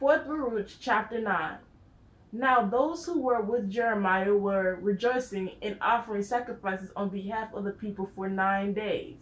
4th Baruch, chapter 9. Now those who were with Jeremiah were rejoicing and offering sacrifices on behalf of the people for 9 days.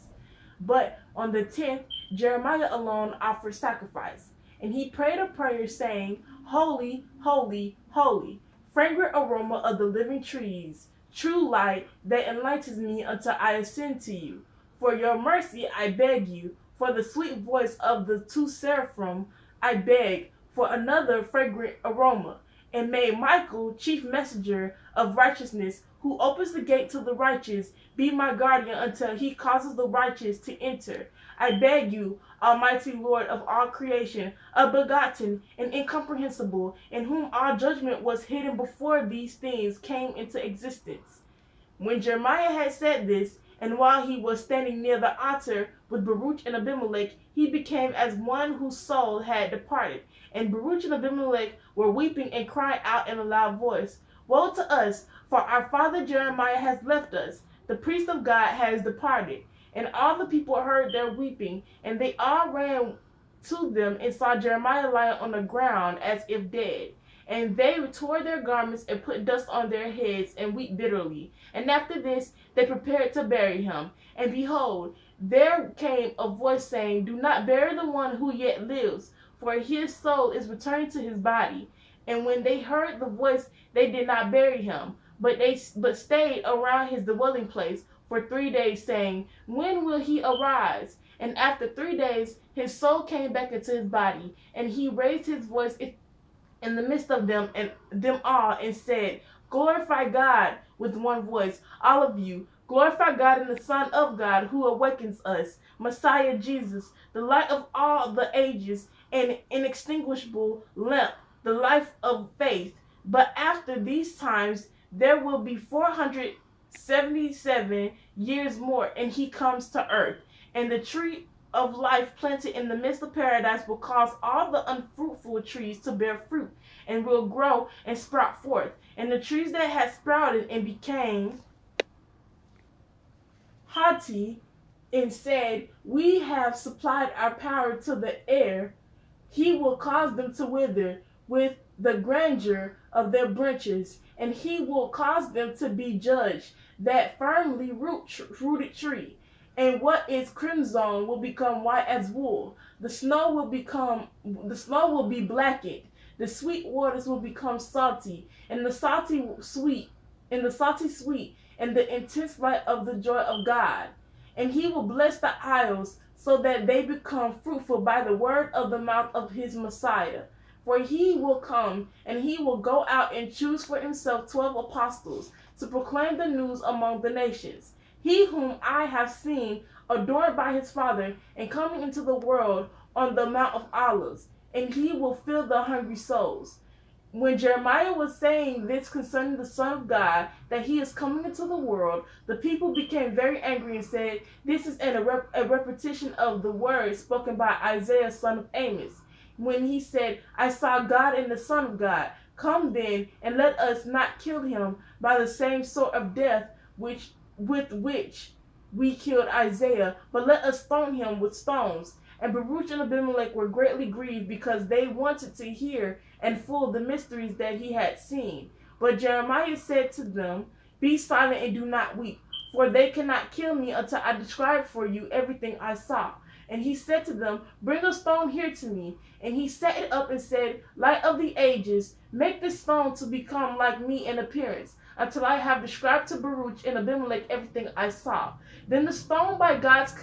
But on the 10th, Jeremiah alone offered sacrifice. And he prayed a prayer saying, Holy, holy, holy, fragrant aroma of the living trees, true light that enlightens me until I ascend to you. For your mercy I beg you, for the sweet voice of the two seraphim I beg, for another fragrant aroma. And may Michael, chief messenger of righteousness, who opens the gate to the righteous, be my guardian until he causes the righteous to enter. I beg you, Almighty Lord of all creation, unbegotten and incomprehensible, in whom all judgment was hidden before these things came into existence. When Jeremiah had said this, and while he was standing near the altar with Baruch and Abimelech, he became as one whose soul had departed. And Baruch and Abimelech were weeping and crying out in a loud voice, Woe to us, for our father Jeremiah has left us. The priest of God has departed. And all the people heard their weeping, and they all ran to them and saw Jeremiah lying on the ground as if dead. And they tore their garments and put dust on their heads and wept bitterly. And after this they prepared to bury him. And behold, there came a voice saying, Do not bury the one who yet lives, for his soul is returning to his body. And when they heard the voice, they did not bury him, but stayed around his dwelling place for 3 days, saying, When will he arise? And after 3 days his soul came back into his body, and he raised his voice in the midst of them all and said, Glorify God with one voice, all of you. Glorify God in the Son of God, who awakens us, Messiah Jesus, the light of all the ages, an inextinguishable lamp, the life of faith. But after these times there will be 477 years more, and he comes to earth. And the tree of life planted in the midst of paradise will cause all the unfruitful trees to bear fruit, and will grow and sprout forth. And the trees that had sprouted and became haughty and said, We have supplied our power to the air, he will cause them to wither with the grandeur of their branches, and he will cause them to be judged, that firmly rooted tree. And what is crimson will become white as wool. The snow will be blackened. The sweet waters will become salty, and the salty sweet, and the intense light of the joy of God. And he will bless the isles, so that they become fruitful by the word of the mouth of his Messiah. For he will come, and he will go out and choose for himself 12 apostles, to proclaim the news among the nations. He whom I have seen adored by his Father, and coming into the world on the Mount of Olives, and he will fill the hungry souls. When Jeremiah was saying this concerning the Son of God, that he is coming into the world, the people became very angry and said, This is a repetition of the words spoken by Isaiah, son of Amos, when he said, I saw God and the Son of God. Come then, and let us not kill him by the same sort of death with which we killed Isaiah, but let us stone him with stones. And Baruch and Abimelech were greatly grieved, because they wanted to hear and full the mysteries that he had seen. But Jeremiah said to them, Be silent and do not weep, for they cannot kill me until I describe for you everything I saw. And he said to them, Bring a stone here to me. And he set it up and said, Light of the ages, make this stone to become like me in appearance, until I have described to Baruch and Abimelech everything I saw. Then the stone, by God's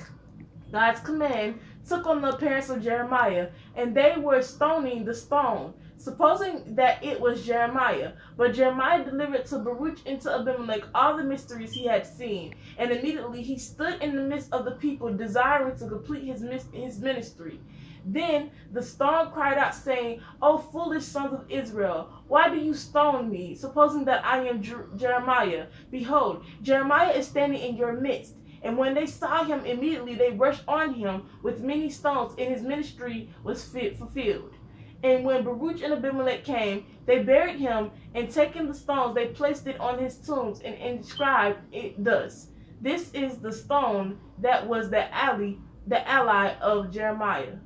command, took on the appearance of Jeremiah, and they were stoning the stone, supposing that it was Jeremiah. But Jeremiah delivered to Baruch and to Abimelech all the mysteries he had seen, and immediately he stood in the midst of the people, desiring to complete his ministry. Then the stone cried out, saying, O foolish sons of Israel, why do you stone me, supposing that I am Jeremiah? Behold, Jeremiah is standing in your midst. And when they saw him, immediately they rushed on him with many stones, and his ministry was fulfilled. And when Baruch and Abimelech came, they buried him, and taking the stones, they placed it on his tombs, and inscribed it thus: This is the stone that was the ally of Jeremiah.